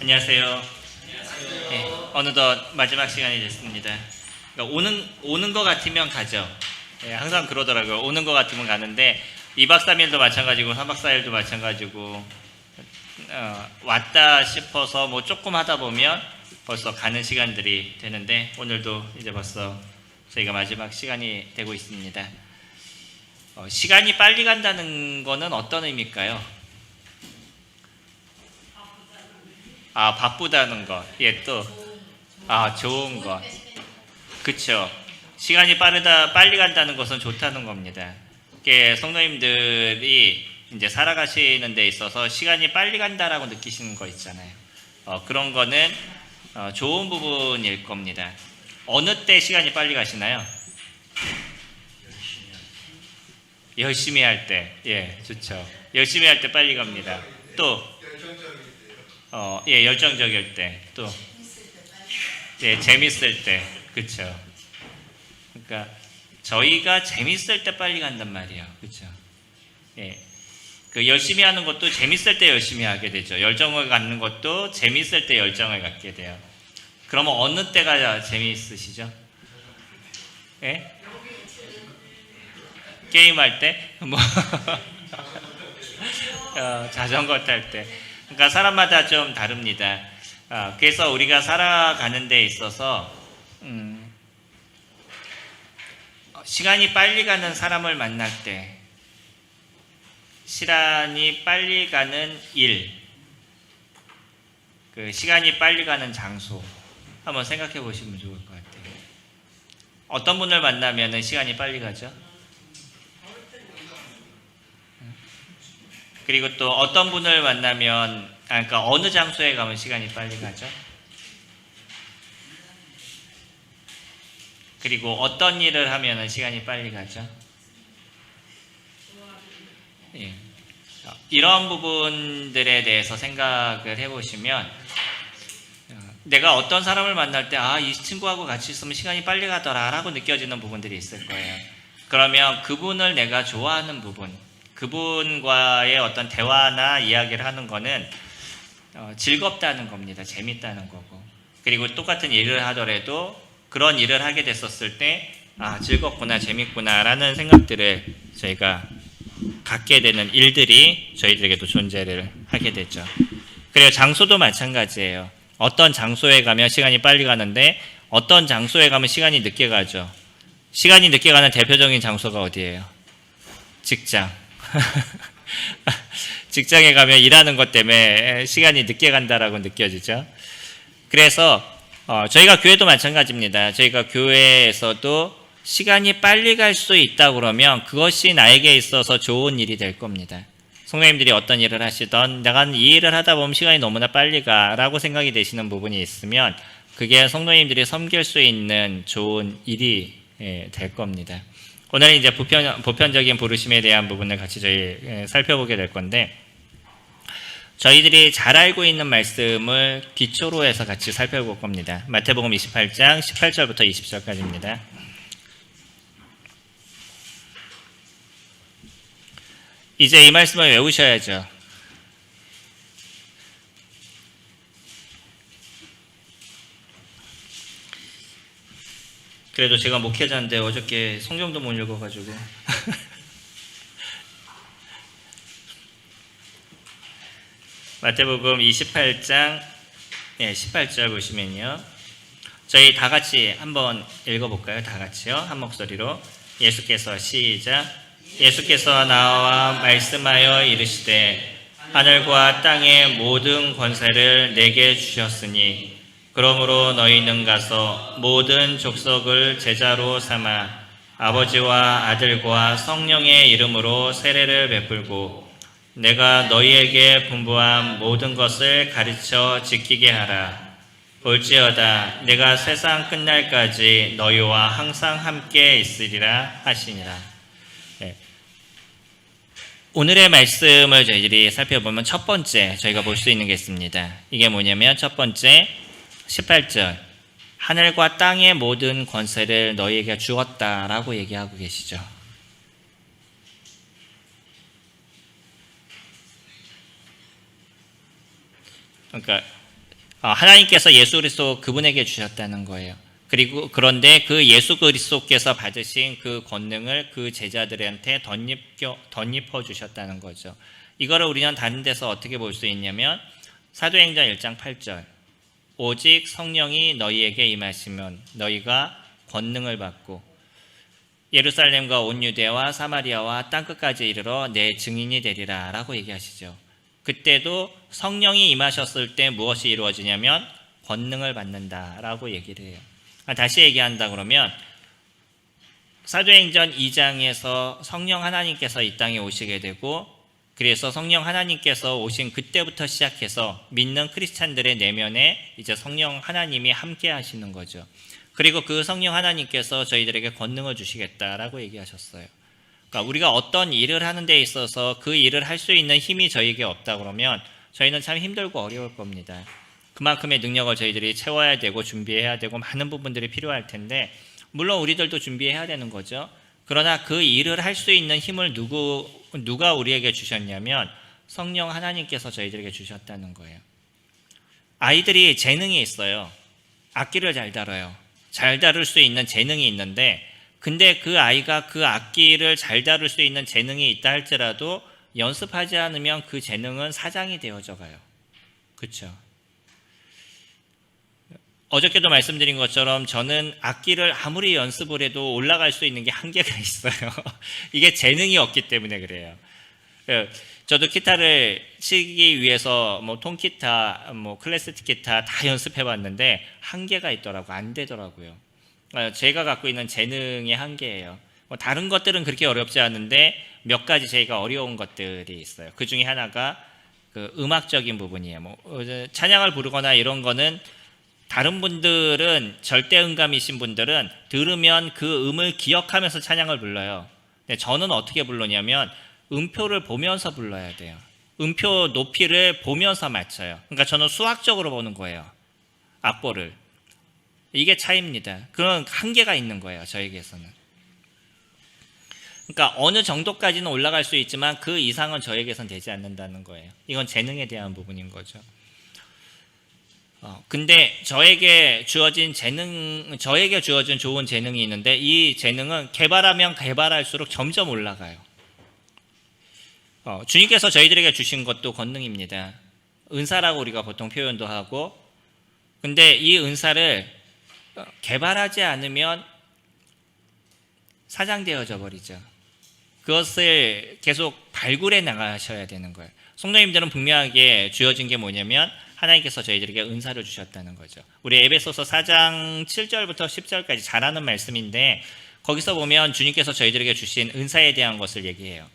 안녕하세요. 네, 어느덧 마지막 시간이 됐습니다. 그러니까 오는 것 같으면 가죠. 네, 항상 그러더라고요. 오는 것 같으면 가는데 2박 3일도 마찬가지고 3박 4일도 마찬가지고 왔다 싶어서 뭐 조금 하다 보면 벌써 가는 시간들이 되는데 오늘도 이제 벌써 저희가 마지막 시간이 되고 있습니다. 시간이 빨리 간다는 거는 어떤 의미일까요? 바쁘다는 거. 예, 또 좋은 거. 그쵸. 시간이 빨리 간다는 것은 좋다는 겁니다. 이게 성도님들이 이제 살아가시는 데 있어서 시간이 빨리 간다라고 느끼시는 거 있잖아요. 그런 거는 좋은 부분일 겁니다. 어느 때 시간이 빨리 가시나요? 열심히 할 때. 예, 좋죠. 열심히 할 때 빨리 갑니다. 또 열정적일 때, 또 재밌을 때, 그렇죠. 그러니까 저희가 재밌을 때 빨리 간단 말이에요, 그렇죠. 예, 그 열심히 하는 것도 재밌을 때 열심히 하게 되죠. 열정을 갖는 것도 재밌을 때 열정을 갖게 돼요. 그러면 어느 때가 재미있으시죠? 예? 게임할 때, 뭐 자전거 탈 때. 그러니까 사람마다 좀 다릅니다. 그래서 우리가 살아가는 데 있어서 시간이 빨리 가는 사람을 만날 때, 시간이 빨리 가는 일, 그 시간이 빨리 가는 장소 한번 생각해 보시면 좋을 것 같아요. 어떤 분을 만나면 시간이 빨리 가죠? 그리고 또 어떤 분을 만나면 그러니까 어느 장소에 가면 시간이 빨리 가죠? 그리고 어떤 일을 하면 시간이 빨리 가죠? 예. 이런 부분들에 대해서 생각을 해보시면 내가 어떤 사람을 만날 때 이 친구하고 같이 있으면 시간이 빨리 가더라 라고 느껴지는 부분들이 있을 거예요. 그러면 그분을 내가 좋아하는 부분, 그분과의 어떤 대화나 이야기를 하는 거는 즐겁다는 겁니다. 재밌다는 거고. 그리고 똑같은 일을 하더라도 그런 일을 하게 됐었을 때 즐겁구나, 재밌구나 라는 생각들을 저희가 갖게 되는 일들이 저희들에게도 존재를 하게 되죠. 그리고 장소도 마찬가지예요. 어떤 장소에 가면 시간이 빨리 가는데 어떤 장소에 가면 시간이 늦게 가죠. 시간이 늦게 가는 대표적인 장소가 어디예요? 직장. 직장에 가면 일하는 것 때문에 시간이 늦게 간다라고 느껴지죠. 그래서 저희가 교회도 마찬가지입니다. 저희가 교회에서도 시간이 빨리 갈 수 있다 그러면 그것이 나에게 있어서 좋은 일이 될 겁니다. 성도님들이 어떤 일을 하시던 내가 이 일을 하다 보면 시간이 너무나 빨리 가라고 생각이 되시는 부분이 있으면 그게 성도님들이 섬길 수 있는 좋은 일이 될 겁니다. 오늘 이제 보편적인 부르심에 대한 부분을 같이 저희 살펴보게 될 건데 저희들이 잘 알고 있는 말씀을 기초로 해서 같이 살펴볼 겁니다. 마태복음 28장 18절부터 20절까지입니다. 이제 이 말씀을 외우셔야죠. 그래도 제가 목회자인데 어저께 성경도 못 읽어가지고 마태복음 28장 18절 보시면요. 저희 다 같이 한번 읽어볼까요? 다 같이요. 한 목소리로. 예수께서 시작. 예수께서 나와 말씀하여 이르시되 하늘과 땅의 모든 권세를 내게 주셨으니 그러므로 너희는 가서 모든 족속을 제자로 삼아 아버지와 아들과 성령의 이름으로 세례를 베풀고 내가 너희에게 분부한 모든 것을 가르쳐 지키게 하라. 볼지어다 내가 세상 끝날까지 너희와 항상 함께 있으리라 하시니라. 오늘의 말씀을 저희들이 살펴보면 첫 번째 저희가 볼 수 있는 게 있습니다. 이게 뭐냐면 첫 번째 18절 하늘과 땅의 모든 권세를 너희에게 주었다라고 얘기하고 계시죠. 그러니까 하나님께서 예수 그리스도 그분에게 주셨다는 거예요. 그리고 그런데 그 예수 그리스도께서 받으신 그 권능을 그 제자들한테 덧입혀 주셨다는 거죠. 이거를 우리는 다른 데서 어떻게 볼 수 있냐면 사도행전 1장 8절 오직 성령이 너희에게 임하시면 너희가 권능을 받고 예루살렘과 온 유대와 사마리아와 땅끝까지 이르러 내 증인이 되리라 라고 얘기하시죠. 그때도 성령이 임하셨을 때 무엇이 이루어지냐면 권능을 받는다라고 얘기를 해요. 다시 얘기한다 그러면 사도행전 2장에서 성령 하나님께서 이 땅에 오시게 되고 그래서 성령 하나님께서 오신 그때부터 시작해서 믿는 크리스찬들의 내면에 이제 성령 하나님이 함께 하시는 거죠. 그리고 그 성령 하나님께서 저희들에게 권능을 주시겠다라고 얘기하셨어요. 그러니까 우리가 어떤 일을 하는 데 있어서 그 일을 할 수 있는 힘이 저에게 없다 그러면 저희는 참 힘들고 어려울 겁니다. 그만큼의 능력을 저희들이 채워야 되고 준비해야 되고 많은 부분들이 필요할 텐데 물론 우리들도 준비해야 되는 거죠. 그러나 그 일을 할 수 있는 힘을 누가 우리에게 주셨냐면 성령 하나님께서 저희들에게 주셨다는 거예요. 아이들이 재능이 있어요. 악기를 잘 다뤄요. 잘 다룰 수 있는 재능이 있는데 근데 그 아이가 그 악기를 잘 다룰 수 있는 재능이 있다 할지라도 연습하지 않으면 그 재능은 사장이 되어져 가요. 그렇죠? 어저께도 말씀드린 것처럼 저는 악기를 아무리 연습을 해도 올라갈 수 있는 게 한계가 있어요. 이게 재능이 없기 때문에 그래요. 저도 기타를 치기 위해서 뭐 통기타, 뭐 클래식 기타 다 연습해 봤는데 한계가 있더라고요. 안 되더라고요. 제가 갖고 있는 재능의 한계예요. 다른 것들은 그렇게 어렵지 않은데 몇 가지 제가 어려운 것들이 있어요. 그 중에 하나가 그 음악적인 부분이에요. 뭐 찬양을 부르거나 이런 거는 다른 분들은 절대음감이신 분들은 들으면 그 음을 기억하면서 찬양을 불러요. 근데 저는 어떻게 부르냐면 음표를 보면서 불러야 돼요. 음표 높이를 보면서 맞춰요. 그러니까 저는 수학적으로 보는 거예요. 악보를. 이게 차이입니다. 그런 한계가 있는 거예요. 저에게서는. 그러니까 어느 정도까지는 올라갈 수 있지만 그 이상은 저에게선 되지 않는다는 거예요. 이건 재능에 대한 부분인 거죠. 근데 저에게 주어진 좋은 재능이 있는데 이 재능은 개발하면 개발할수록 점점 올라가요. 주님께서 저희들에게 주신 것도 권능입니다. 은사라고 우리가 보통 표현도 하고 근데 이 은사를 개발하지 않으면 사장되어져 버리죠. 그것을 계속 발굴해 나가셔야 되는 거예요. 성도님들은 분명하게 주어진 게 뭐냐면 하나님께서 저희들에게 은사를 주셨다는 거죠. 우리 에베소서 4장 7절부터 10절까지 잘 아는 말씀인데 거기서 보면 주님께서 저희들에게 주신 은사에 대한 것을 얘기해요.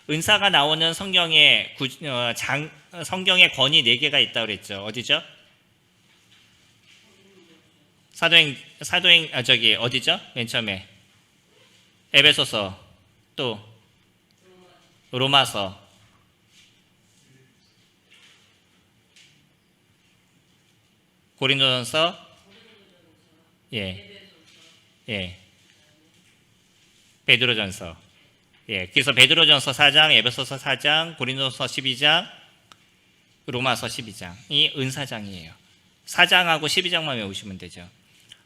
은사가 나오는 성경의 권이 4개가 있다고 그랬죠. 어디죠? 어디죠? 맨 처음에 에베소서 또 로마서 고린도전서 베드로전서 그래서 베드로전서 4장, 에베소서 4장, 고린도전서 12장, 로마서 12장이 은사장이에요. 4장하고 12장만 외우시면 되죠.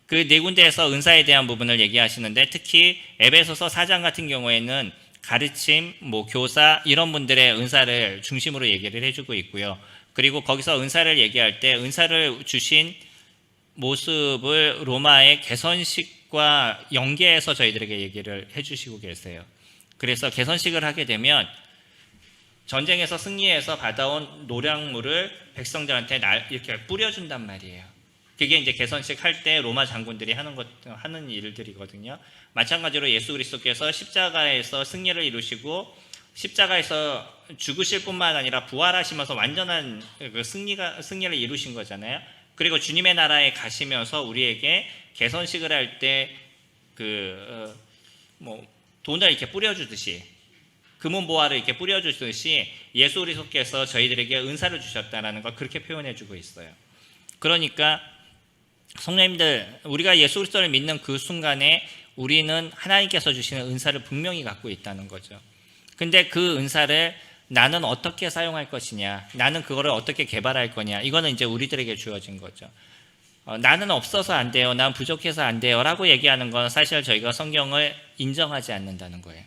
그 네 군데에서 은사에 대한 부분을 얘기하시는데 특히 에베소서 4장 같은 경우에는 가르침, 교사 이런 분들의 은사를 중심으로 얘기를 해주고 있고요. 그리고 거기서 은사를 얘기할 때 은사를 주신 모습을 로마의 개선식과 연계해서 저희들에게 얘기를 해주시고 계세요. 그래서 개선식을 하게 되면 전쟁에서 승리해서 받아온 노량물을 백성들한테 이렇게 뿌려준단 말이에요. 그게 이제 개선식 할 때 로마 장군들이 하는 일들이거든요. 마찬가지로 예수 그리스도께서 십자가에서 승리를 이루시고 십자가에서 죽으실 뿐만 아니라 부활하시면서 완전한 그 승리를 이루신 거잖아요. 그리고 주님의 나라에 가시면서 우리에게 개선식을 할 때 돈을 이렇게 뿌려주듯이 금은보화를 이렇게 뿌려주듯이 예수 그리스도께서 저희들에게 은사를 주셨다는 걸 그렇게 표현해주고 있어요. 그러니까 성도님들 우리가 예수 그리스도를 믿는 그 순간에 우리는 하나님께서 주시는 은사를 분명히 갖고 있다는 거죠. 근데 그 은사를 나는 어떻게 사용할 것이냐, 나는 그거를 어떻게 개발할 거냐, 이거는 이제 우리들에게 주어진 거죠. 나는 없어서 안 돼요, 난 부족해서 안 돼요 라고 얘기하는 건 사실 저희가 성경을 인정하지 않는다는 거예요.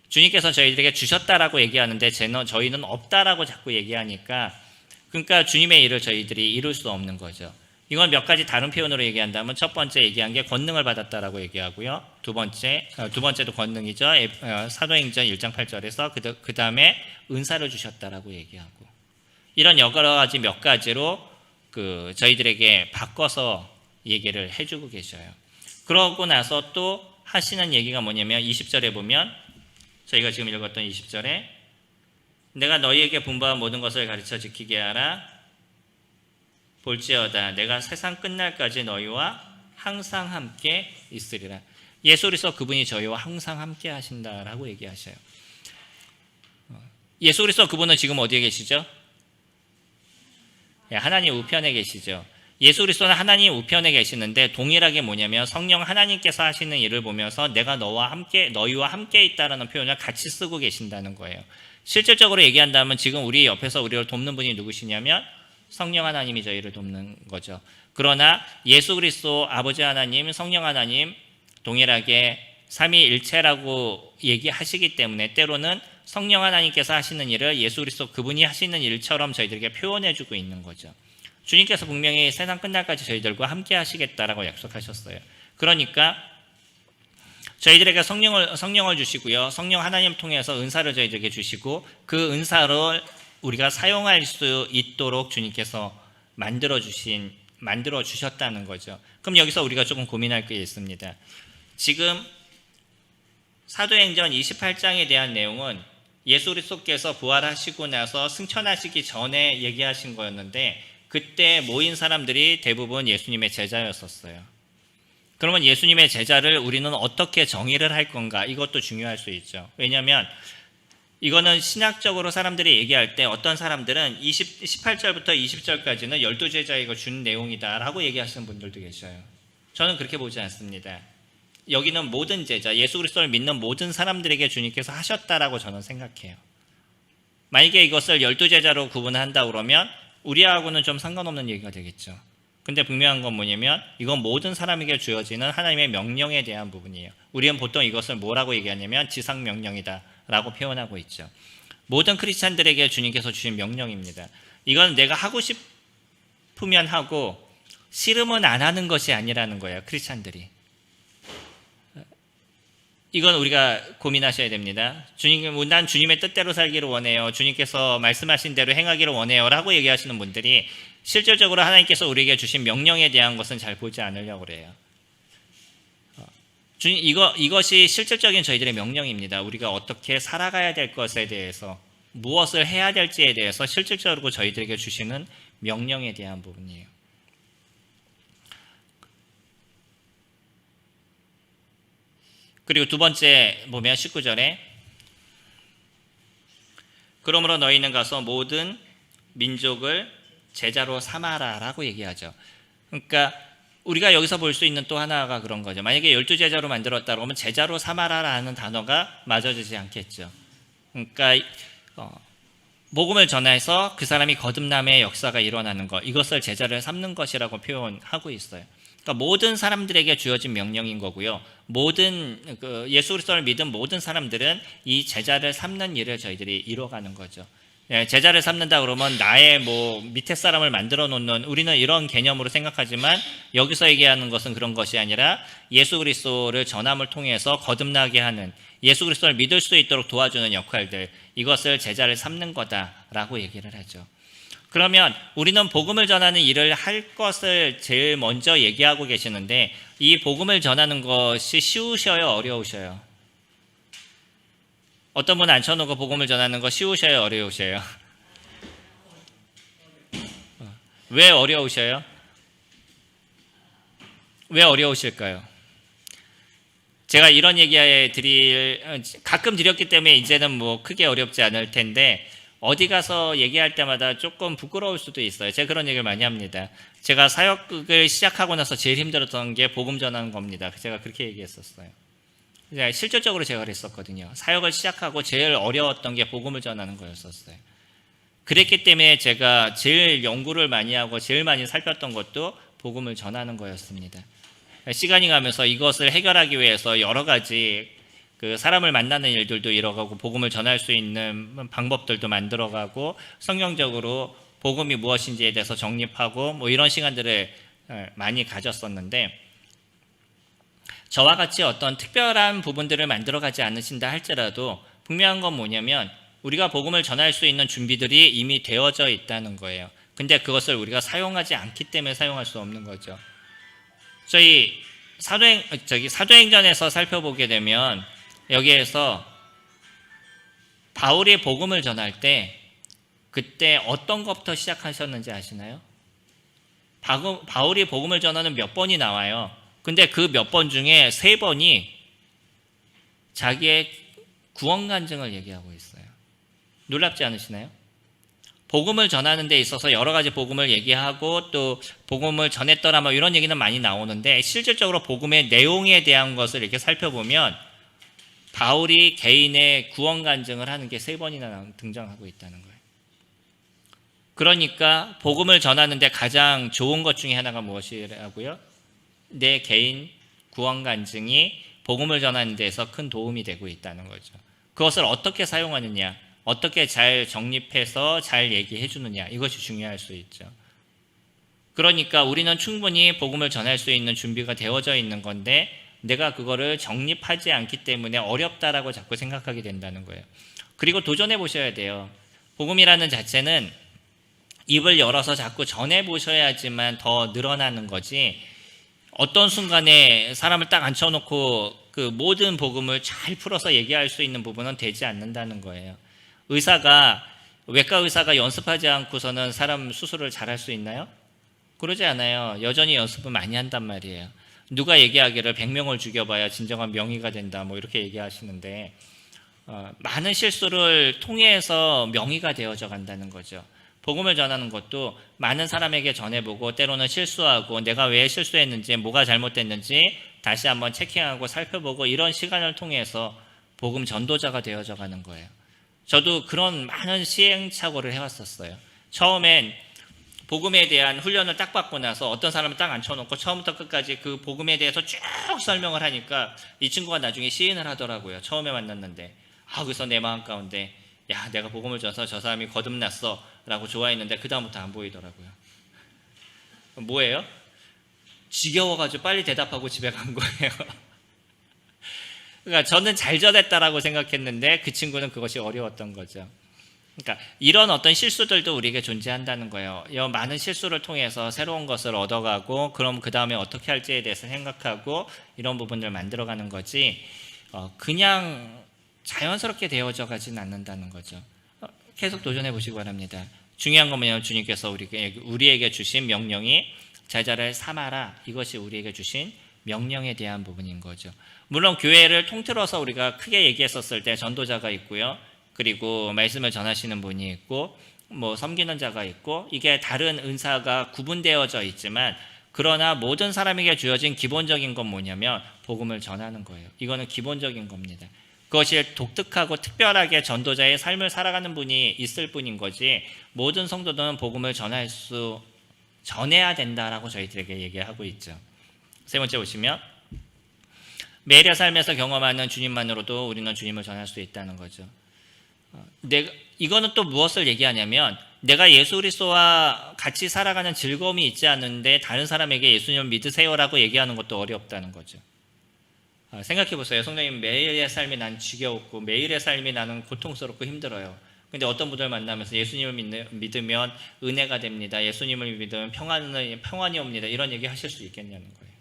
주님께서 저희들에게 주셨다라고 얘기하는데 저희는 없다라고 자꾸 얘기하니까, 그러니까 주님의 일을 저희들이 이룰 수 없는 거죠. 이건 몇 가지 다른 표현으로 얘기한다면, 첫 번째 얘기한 게 권능을 받았다라고 얘기하고요. 두 번째도 권능이죠. 사도행전 1장 8절에서 그 다음에 은사를 주셨다라고 얘기하고, 이런 여러 가지 몇 가지로 저희들에게 바꿔서 얘기를 해주고 계셔요. 그러고 나서 또 하시는 얘기가 뭐냐면 20절에 보면, 저희가 지금 읽었던 20절에 내가 너희에게 분부한 모든 것을 가르쳐 지키게 하라. 볼지어다 내가 세상 끝날까지 너희와 항상 함께 있으리라. 예수 그리스도 그분이 저희와 항상 함께 하신다라고 얘기하셔요. 예수 그리스도 그분은 지금 어디에 계시죠? 하나님 우편에 계시죠. 예수 그리스도는 하나님 우편에 계시는데, 동일하게 뭐냐면 성령 하나님께서 하시는 일을 보면서 내가 너희와 함께 있다라는 표현을 같이 쓰고 계신다는 거예요. 실질적으로 얘기한다면 지금 우리 옆에서 우리를 돕는 분이 누구시냐면 성령 하나님이 저희를 돕는 거죠. 그러나 예수 그리스도 아버지 하나님, 성령 하나님 동일하게 삼위일체라고 얘기하시기 때문에 때로는 성령 하나님께서 하시는 일을 예수 그리스도 그분이 하시는 일처럼 저희들에게 표현해주고 있는 거죠. 주님께서 분명히 세상 끝날까지 저희들과 함께 하시겠다라고 약속하셨어요. 그러니까 저희들에게 성령을 주시고요, 성령 하나님 통해서 은사를 저희들에게 주시고, 그 은사를 우리가 사용할 수 있도록 주님께서 만들어 주셨다는 거죠. 그럼 여기서 우리가 조금 고민할 게 있습니다. 지금 사도행전 28장에 대한 내용은 예수 그리스도께서 부활하시고 나서 승천하시기 전에 얘기하신 거였는데, 그때 모인 사람들이 대부분 예수님의 제자였었어요. 그러면 예수님의 제자를 우리는 어떻게 정의를 할 건가? 이것도 중요할 수 있죠. 왜냐하면 이거는 신학적으로 사람들이 얘기할 때 어떤 사람들은 18절부터 20절까지는 12제자에게 준 내용이다 라고 얘기하시는 분들도 계셔요. 저는 그렇게 보지 않습니다. 여기는 모든 제자, 예수 그리스도를 믿는 모든 사람들에게 주님께서 하셨다라고 저는 생각해요. 만약에 이것을 12제자로 구분한다 그러면 우리하고는 좀 상관없는 얘기가 되겠죠. 근데 분명한 건 뭐냐면 이건 모든 사람에게 주어지는 하나님의 명령에 대한 부분이에요. 우리는 보통 이것을 뭐라고 얘기하냐면 지상명령이다 라고 표현하고 있죠. 모든 크리스찬들에게 주님께서 주신 명령입니다. 이건 내가 하고 싶으면 하고 싫으면 안 하는 것이 아니라는 거예요. 크리스찬들이. 이건 우리가 고민하셔야 됩니다. 난 주님의 뜻대로 살기를 원해요, 주님께서 말씀하신 대로 행하기를 원해요 라고 얘기하시는 분들이 실질적으로 하나님께서 우리에게 주신 명령에 대한 것은 잘 보지 않으려고 그래요. 이것이 실질적인 저희들의 명령입니다. 우리가 어떻게 살아가야 될 것에 대해서, 무엇을 해야 될지에 대해서 실질적으로 저희들에게 주시는 명령에 대한 부분이에요. 그리고 두 번째 보면 19절에 그러므로 너희는 가서 모든 민족을 제자로 삼아라 라고 얘기하죠. 그러니까 우리가 여기서 볼 수 있는 또 하나가 그런 거죠. 만약에 12제자로 만들었다 그러면 제자로 삼아라 라는 단어가 맞아지지 않겠죠. 그러니까 복음을 전해서 그 사람이 거듭남의 역사가 일어나는 것, 이것을 제자를 삼는 것이라고 표현하고 있어요. 그러니까 모든 사람들에게 주어진 명령인 거고요. 모든 예수 그리스도를 믿은 모든 사람들은 이 제자를 삼는 일을 저희들이 이뤄가는 거죠. 제자를 삼는다 그러면 나의 밑에 사람을 만들어 놓는, 우리는 이런 개념으로 생각하지만 여기서 얘기하는 것은 그런 것이 아니라 예수 그리스도를 전함을 통해서 거듭나게 하는, 예수 그리스도를 믿을 수 있도록 도와주는 역할들, 이것을 제자를 삼는 거다라고 얘기를 하죠. 그러면 우리는 복음을 전하는 일을 할 것을 제일 먼저 얘기하고 계시는데, 이 복음을 전하는 것이 쉬우셔요, 어려우셔요? 어떤 분 앉혀놓고 복음을 전하는 거 쉬우셔요, 어려우셔요? 왜 어려우셔요? 왜 어려우실까요? 제가 이런 얘기 가끔 드렸기 때문에 이제는 크게 어렵지 않을 텐데, 어디 가서 얘기할 때마다 조금 부끄러울 수도 있어요. 제가 그런 얘기를 많이 합니다. 제가 사역을 시작하고 나서 제일 힘들었던 게 복음 전하는 겁니다. 제가 그렇게 얘기했었어요. 실질적으로 제가 그랬었거든요. 사역을 시작하고 제일 어려웠던 게 복음을 전하는 거였었어요. 그랬기 때문에 제가 제일 연구를 많이 하고 제일 많이 살폈던 것도 복음을 전하는 거였습니다. 시간이 가면서 이것을 해결하기 위해서 여러 가지 그 사람을 만나는 일들도 이뤄가고 복음을 전할 수 있는 방법들도 만들어가고 성경적으로 복음이 무엇인지에 대해서 정립하고 뭐 이런 시간들을 많이 가졌었는데, 저와 같이 어떤 특별한 부분들을 만들어가지 않으신다 할지라도 분명한 건 뭐냐면 우리가 복음을 전할 수 있는 준비들이 이미 되어져 있다는 거예요. 근데 그것을 우리가 사용하지 않기 때문에 사용할 수 없는 거죠. 저희 사도행전에서 살펴보게 되면 여기에서 바울이 복음을 전할 때 그때 어떤 것부터 시작하셨는지 아시나요? 바울이 복음을 전하는 몇 번이 나와요. 근데 그 몇 번 중에 3번이 자기의 구원 간증을 얘기하고 있어요. 놀랍지 않으시나요? 복음을 전하는 데 있어서 여러 가지 복음을 얘기하고 또 복음을 전했더라 뭐 이런 얘기는 많이 나오는데, 실질적으로 복음의 내용에 대한 것을 이렇게 살펴보면 바울이 개인의 구원 간증을 하는 게 3번이나 등장하고 있다는 거예요. 그러니까 복음을 전하는데 가장 좋은 것 중에 하나가 무엇이라고요? 내 개인 구원 간증이 복음을 전하는 데서 큰 도움이 되고 있다는 거죠. 그것을 어떻게 사용하느냐, 어떻게 잘 정립해서 잘 얘기해 주느냐, 이것이 중요할 수 있죠. 그러니까 우리는 충분히 복음을 전할 수 있는 준비가 되어져 있는 건데 내가 그거를 정립하지 않기 때문에 어렵다라고 자꾸 생각하게 된다는 거예요. 그리고 도전해 보셔야 돼요. 복음이라는 자체는 입을 열어서 자꾸 전해 보셔야지만 더 늘어나는 거지, 어떤 순간에 사람을 딱 앉혀놓고 그 모든 복음을 잘 풀어서 얘기할 수 있는 부분은 되지 않는다는 거예요. 외과 의사가 연습하지 않고서는 사람 수술을 잘할 수 있나요? 그러지 않아요. 여전히 연습을 많이 한단 말이에요. 누가 얘기하기를 100명을 죽여봐야 진정한 명의가 된다 뭐 이렇게 얘기하시는데, 많은 실수를 통해서 명의가 되어져 간다는 거죠. 복음을 전하는 것도 많은 사람에게 전해보고 때로는 실수하고 내가 왜 실수했는지 뭐가 잘못됐는지 다시 한번 체킹하고 살펴보고 이런 시간을 통해서 복음 전도자가 되어져 가는 거예요. 저도 그런 많은 시행착오를 해왔었어요. 처음엔 복음에 대한 훈련을 딱 받고 나서 어떤 사람을 딱 앉혀놓고 처음부터 끝까지 그 복음에 대해서 쭉 설명을 하니까 이 친구가 나중에 시인을 하더라고요. 처음에 만났는데. 그래서 내 마음 가운데 야, 내가 복음을 전해서 저 사람이 거듭났어 라고 좋아했는데 그 다음부터 안 보이더라고요. 뭐예요? 지겨워가지고 빨리 대답하고 집에 간 거예요. 그러니까 저는 잘 전했다라고 생각했는데 그 친구는 그것이 어려웠던 거죠. 그러니까 이런 어떤 실수들도 우리에게 존재한다는 거예요. 이 많은 실수를 통해서 새로운 것을 얻어가고 그럼 그 다음에 어떻게 할지에 대해서 생각하고 이런 부분을 만들어가는 거지, 그냥 자연스럽게 되어져 가지는 않는다는 거죠. 계속 도전해 보시기 바랍니다. 중요한 건 뭐냐면 주님께서 우리에게 주신 명령이 제자를 삼아라, 이것이 우리에게 주신 명령에 대한 부분인 거죠. 물론 교회를 통틀어서 우리가 크게 얘기했었을 때 전도자가 있고요, 그리고 말씀을 전하시는 분이 있고 뭐 섬기는 자가 있고, 이게 다른 은사가 구분되어져 있지만 그러나 모든 사람에게 주어진 기본적인 건 뭐냐면 복음을 전하는 거예요. 이거는 기본적인 겁니다. 그것이 독특하고 특별하게 전도자의 삶을 살아가는 분이 있을 뿐인 거지, 모든 성도들은 복음을 전해야 된다라고 저희들에게 얘기하고 있죠. 3번째 보시면 매일의 삶에서 경험하는 주님만으로도 우리는 주님을 전할 수 있다는 거죠. 이거는 또 무엇을 얘기하냐면 내가 예수 그리스도와 같이 살아가는 즐거움이 있지 않은데 다른 사람에게 예수님을 믿으세요라고 얘기하는 것도 어렵다는 거죠. 생각해 보세요. 성도님, 매일의 삶이 난 지겨웠고 매일의 삶이 나는 고통스럽고 힘들어요. 근데 어떤 분들 만나면서 예수님을 믿으면 은혜가 됩니다, 예수님을 믿으면 평안이 옵니다, 이런 얘기 하실 수 있겠냐는 거예요.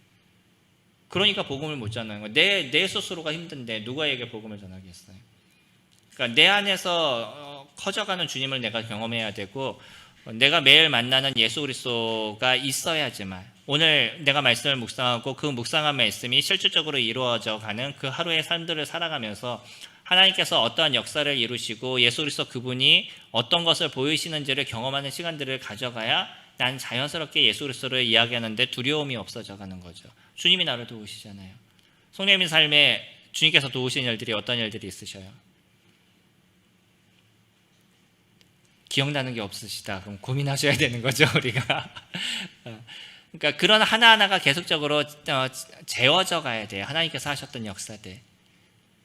그러니까 복음을 못 전하는 거예요. 내 스스로가 힘든데 누구에게 복음을 전하겠어요? 그러니까 내 안에서 커져가는 주님을 내가 경험해야 되고, 내가 매일 만나는 예수 그리스도가 있어야지만, 오늘 내가 말씀을 묵상하고 그 묵상한 말씀이 실질적으로 이루어져 가는 그 하루의 삶들을 살아가면서 하나님께서 어떠한 역사를 이루시고 예수 그리스도 그분이 어떤 것을 보이시는지를 경험하는 시간들을 가져가야 난 자연스럽게 예수 그리스도를 이야기하는데 두려움이 없어져 가는 거죠. 주님이 나를 도우시잖아요. 성령의 삶에 주님께서 도우신 일들이 어떤 일들이 있으셔요? 기억나는 게 없으시다. 그럼 고민하셔야 되는 거죠, 우리가. 그러니까 그런 하나하나가 계속적으로 재워져 가야 돼요. 하나님께서 하셨던 역사들.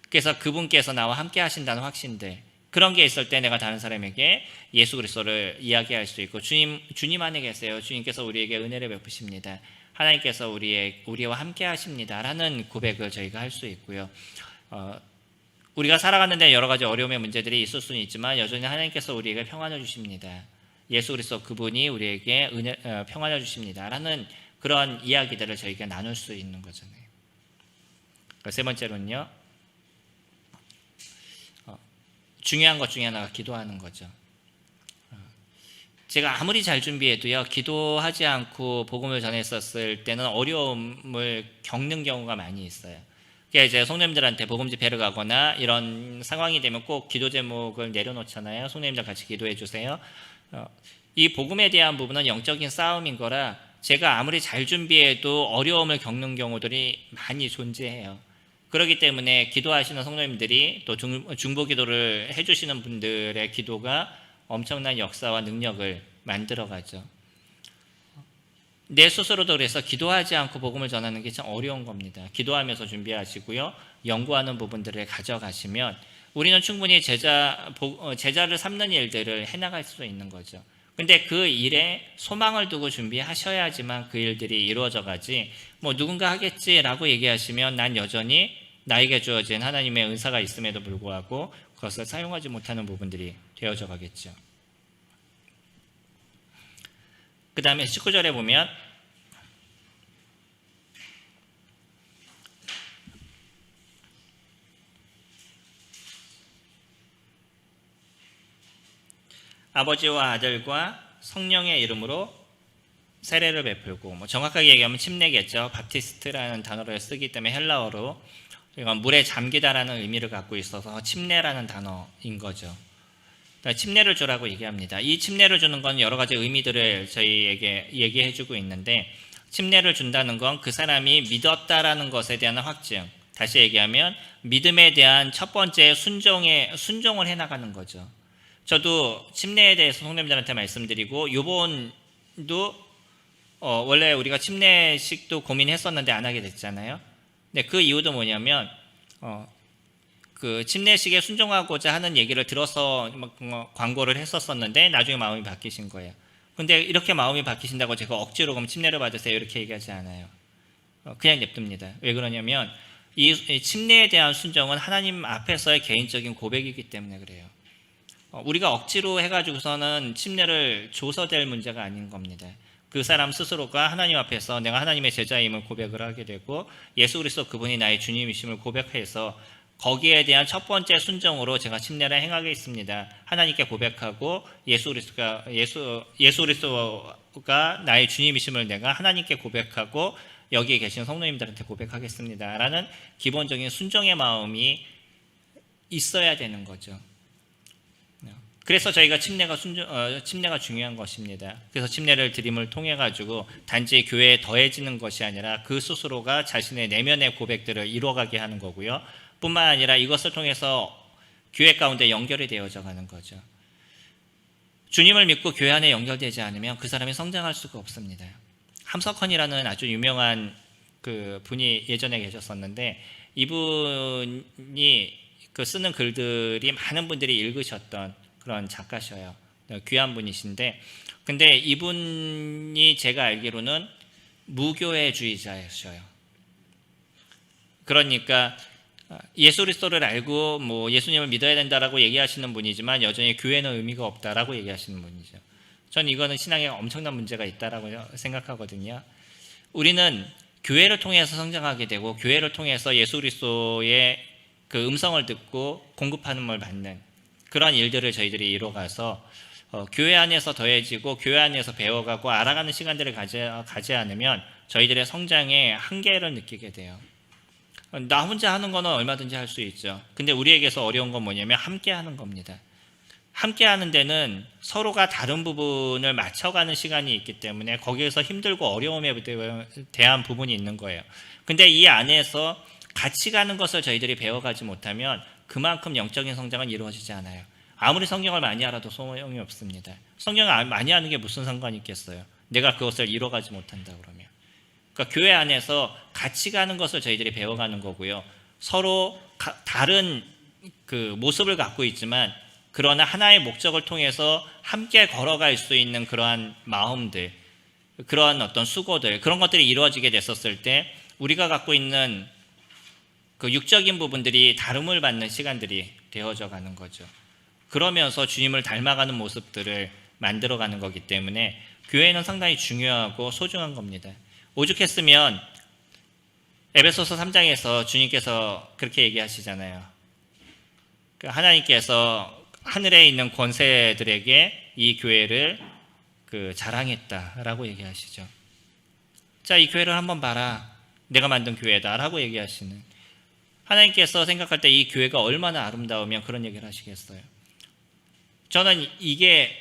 그래서 그분께서 나와 함께 하신다는 확신들. 그런 게 있을 때 내가 다른 사람에게 예수 그리스도를 이야기할 수 있고, 주님 안에 계세요. 주님께서 우리에게 은혜를 베푸십니다. 하나님께서 우리와 함께 하십니다. 라는 고백을 저희가 할 수 있고요. 우리가 살아가는데 여러 가지 어려움의 문제들이 있을 수는 있지만 여전히 하나님께서 우리에게 평안을 주십니다. 예수 그리스도 그분이 우리에게 평안을 주십니다. 라는 그런 이야기들을 저희가 나눌 수 있는 거잖아요. 세 번째로는요, 중요한 것 중에 하나가 기도하는 거죠. 제가 아무리 잘 준비해도요, 기도하지 않고 복음을 전했었을 때는 어려움을 겪는 경우가 많이 있어요. 그러니까 이제 성도님들한테 복음 집회를 가거나 이런 상황이 되면 꼭 기도 제목을 내려놓잖아요. 성도님들 같이 기도해 주세요. 이 복음에 대한 부분은 영적인 싸움인 거라 제가 아무리 잘 준비해도 어려움을 겪는 경우들이 많이 존재해요. 그렇기 때문에 기도하시는 성도님들이 또 중보 기도를 해주시는 분들의 기도가 엄청난 역사와 능력을 만들어가죠. 내 스스로도 그래서 기도하지 않고 복음을 전하는 게 참 어려운 겁니다. 기도하면서 준비하시고요, 연구하는 부분들을 가져가시면 우리는 충분히 제자를 삼는 일들을 해나갈 수 있는 거죠. 근데 그 일에 소망을 두고 준비하셔야지만 그 일들이 이루어져 가지, 누군가 하겠지라고 얘기하시면 난 여전히 나에게 주어진 하나님의 은사가 있음에도 불구하고 그것을 사용하지 못하는 부분들이 되어져 가겠죠. 그 다음에 19절에 보면 아버지와 아들과 성령의 이름으로 세례를 베풀고, 정확하게 얘기하면 침례겠죠. 바티스트라는 단어를 쓰기 때문에 헬라어로 물에 잠기다라는 의미를 갖고 있어서 침례라는 단어인 거죠. 침례를 주라고 얘기합니다. 이 침례를 주는 건 여러 가지 의미들을 저희에게 얘기해 주고 있는데, 침례를 준다는 건 그 사람이 믿었다라는 것에 대한 확증, 다시 얘기하면 믿음에 대한 첫 번째 순종을 해나가는 거죠. 저도 침례에 대해서 성도님들한테 말씀드리고, 요번도 원래 우리가 침례식도 고민했었는데 안 하게 됐잖아요. 근데 그 이유도 뭐냐면 그 침례식에 순종하고자 하는 얘기를 들어서 광고를 했었었는데 나중에 마음이 바뀌신 거예요. 근데 이렇게 마음이 바뀌신다고 제가 억지로 그럼 침례를 받으세요 이렇게 얘기하지 않아요. 그냥 냅둡니다. 왜 그러냐면 이 침례에 대한 순종은 하나님 앞에서의 개인적인 고백이기 때문에 그래요. 우리가 억지로 해가지고서는 침례를 줘서 될 문제가 아닌 겁니다. 그 사람 스스로가 하나님 앞에서 내가 하나님의 제자임을 고백을 하게 되고, 예수 그리스도 그분이 나의 주님이심을 고백해서 거기에 대한 첫 번째 순종으로 제가 침례를 행하겠습니다. 하나님께 고백하고 예수 그리스도가 나의 주님이심을 내가 하나님께 고백하고 여기에 계신 성도님들한테 고백하겠습니다. 라는 기본적인 순종의 마음이 있어야 되는 거죠. 그래서 저희가 침례가 중요한 것입니다. 그래서 침례를 드림을 통해 가지고 단지 교회에 더해지는 것이 아니라 그 스스로가 자신의 내면의 고백들을 이루어가게 하는 거고요. 뿐만 아니라 이것을 통해서 교회 가운데 연결이 되어져 가는 거죠. 주님을 믿고 교회 안에 연결되지 않으면 그 사람이 성장할 수가 없습니다. 함석헌이라는 아주 유명한 그 분이 예전에 계셨었는데, 이분이 그 쓰는 글들이 많은 분들이 읽으셨던 그런 작가셔요. 귀한 분이신데, 근데 이분이 제가 알기로는 무교회주의자였어요. 그러니까 예수 그리스도를 알고 예수님을 믿어야 된다라고 얘기하시는 분이지만 여전히 교회는 의미가 없다라고 얘기하시는 분이죠. 전 이거는 신앙에 엄청난 문제가 있다라고 생각하거든요. 우리는 교회를 통해서 성장하게 되고 교회를 통해서 예수 그리스도의 그 음성을 듣고 공급하는 받는 그런 일들을 저희들이 이뤄가서 교회 안에서 더해지고 교회 안에서 배워가고 알아가는 시간들을 가지 않으면 저희들의 성장에 한계를 느끼게 돼요. 나 혼자 하는 거는 얼마든지 할 수 있죠. 근데 우리에게서 어려운 건 뭐냐면 함께 하는 겁니다. 함께 하는 데는 서로가 다른 부분을 맞춰가는 시간이 있기 때문에 거기에서 힘들고 어려움에 대한 부분이 있는 거예요. 근데 이 안에서 같이 가는 것을 저희들이 배워가지 못하면 그만큼 영적인 성장은 이루어지지 않아요. 아무리 성경을 많이 알아도 소용이 없습니다. 성경을 많이 아는 게 무슨 상관이 있겠어요? 내가 그것을 이뤄가지 못한다 그러면. 그러니까 교회 안에서 같이 가는 것을 저희들이 배워가는 거고요. 서로 다른 그 모습을 갖고 있지만 그러나 하나의 목적을 통해서 함께 걸어갈 수 있는 그러한 마음들, 그러한 어떤 수고들, 그런 것들이 이루어지게 됐었을 때 우리가 갖고 있는 그 육적인 부분들이 다름을 받는 시간들이 되어져 가는 거죠. 그러면서 주님을 닮아가는 모습들을 만들어가는 거기 때문에 교회는 상당히 중요하고 소중한 겁니다. 오죽했으면 에베소서 3장에서 주님께서 그렇게 얘기하시잖아요. 하나님께서 하늘에 있는 권세들에게 이 교회를 자랑했다라고 얘기하시죠. 자, 이 교회를 한번 봐라. 내가 만든 교회다라고 얘기하시는, 하나님께서 생각할 때 이 교회가 얼마나 아름다우면 그런 얘기를 하시겠어요. 저는 이게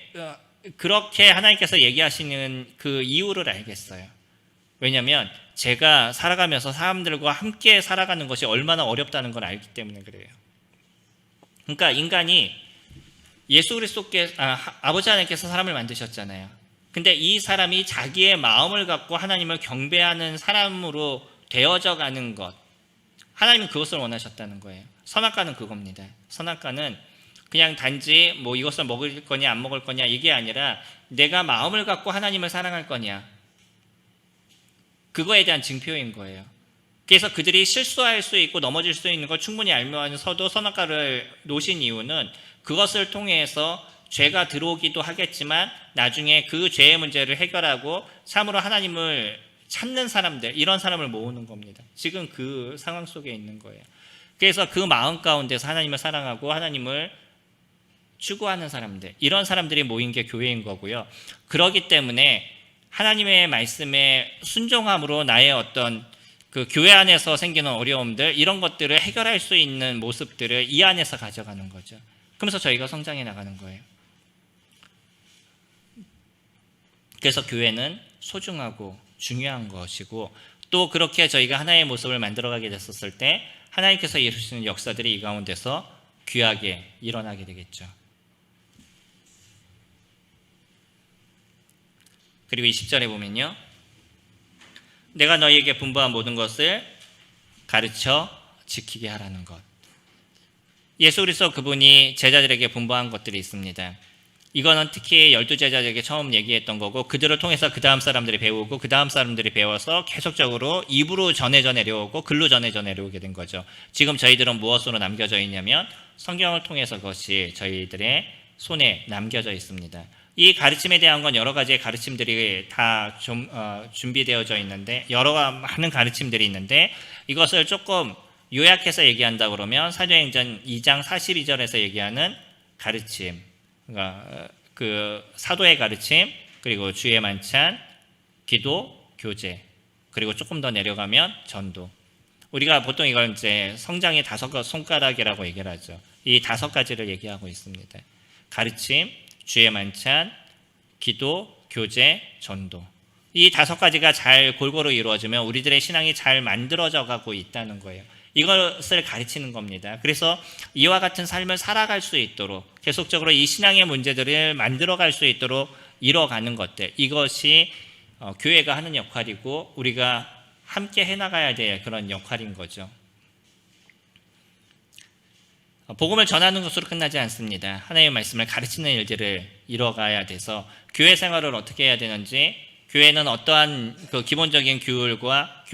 그렇게 하나님께서 얘기하시는 그 이유를 알겠어요. 왜냐하면 제가 살아가면서 사람들과 함께 살아가는 것이 얼마나 어렵다는 걸 알기 때문에 그래요. 그러니까 인간이 예수 그리스도께 아버지 하나님께서 사람을 만드셨잖아요. 근데 이 사람이 자기의 마음을 갖고 하나님을 경배하는 사람으로 되어져 가는 것, 하나님은 그것을 원하셨다는 거예요. 선악과는 그겁니다. 선악과는 그냥 단지 뭐 이것을 먹을 거냐 안 먹을 거냐 이게 아니라 내가 마음을 갖고 하나님을 사랑할 거냐, 그거에 대한 증표인 거예요. 그래서 그들이 실수할 수 있고 넘어질 수 있는 걸 충분히 알면서도 선악과를 놓으신 이유는 그것을 통해서 죄가 들어오기도 하겠지만 나중에 그 죄의 문제를 해결하고 참으로 하나님을 찾는 사람들, 이런 사람을 모으는 겁니다. 지금 그 상황 속에 있는 거예요. 그래서 그 마음 가운데서 하나님을 사랑하고 하나님을 추구하는 사람들, 이런 사람들이 모인 게 교회인 거고요. 그렇기 때문에 하나님의 말씀에 순종함으로 나의 어떤 그 교회 안에서 생기는 어려움들, 이런 것들을 해결할 수 있는 모습들을 이 안에서 가져가는 거죠. 그러면서 저희가 성장해 나가는 거예요. 그래서 교회는 소중하고 중요한 것이고, 또 그렇게 저희가 하나의 모습을 만들어가게 됐었을 때 하나님께서 이루시는 역사들이 이 가운데서 귀하게 일어나게 되겠죠. 그리고 20절에 보면요, 내가 너희에게 분부한 모든 것을 가르쳐 지키게 하라는 것. 예수 그리스도 그분이 제자들에게 분부한 것들이 있습니다. 이거는 특히 12제자들에게 처음 얘기했던 거고, 그들을 통해서 그 다음 사람들이 배우고 그 다음 사람들이 배워서 계속적으로 입으로 전해져 내려오고 글로 전해져 내려오게 된 거죠. 지금 저희들은 무엇으로 남겨져 있냐면 성경을 통해서 그것이 저희들의 손에 남겨져 있습니다. 이 가르침에 대한 건 여러 가지의 가르침들이 다 준비되어져 있는데, 여러 많은 가르침들이 있는데, 이것을 조금 요약해서 얘기한다 그러면 사도행전 2장 42절에서 얘기하는 가르침, 그러니까 그 사도의 가르침, 그리고 주의 만찬, 기도, 교제, 그리고 조금 더 내려가면 전도. 우리가 보통 이걸 이제 성장의 5손가락이라고 얘기를 하죠. 이 5가지를 얘기하고 있습니다. 가르침, 주의 만찬, 기도, 교제, 전도. 이 5가지가 잘 골고루 이루어지면 우리들의 신앙이 잘 만들어져 가고 있다는 거예요. 이것을 가르치는 겁니다. 그래서 이와 같은 삶을 살아갈 수 있도록 계속적으로 이 신앙의 문제들을 만들어갈 수 있도록 이뤄가는 것들, 이것이 교회가 하는 역할이고 우리가 함께 해나가야 될 그런 역할인 거죠. 복음을 전하는 것으로 끝나지 않습니다. 하나님의 말씀을 가르치는 일들을 이뤄가야 돼서 교회 생활을 어떻게 해야 되는지, 교회는 어떠한 그 기본적인 규율과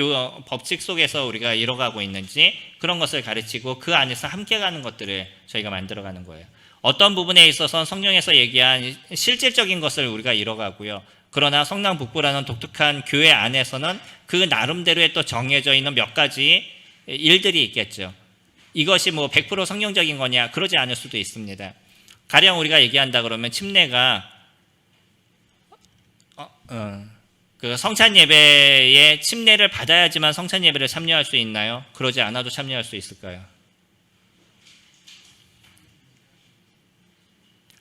법칙 속에서 우리가 이뤄가고 있는지, 그런 것을 가르치고 그 안에서 함께 가는 것들을 저희가 만들어가는 거예요. 어떤 부분에 있어서 성경에서 얘기한 실질적인 것을 우리가 이뤄가고요. 그러나 성남 북부라는 독특한 교회 안에서는 그 나름대로의 또 정해져 있는 몇 가지 일들이 있겠죠. 이것이 뭐 100% 성경적인 거냐? 그러지 않을 수도 있습니다. 가령 우리가 얘기한다 그러면 침례가 그 성찬 예배에 침례를 받아야지만 성찬 예배를 참여할 수 있나요? 그러지 않아도 참여할 수 있을까요?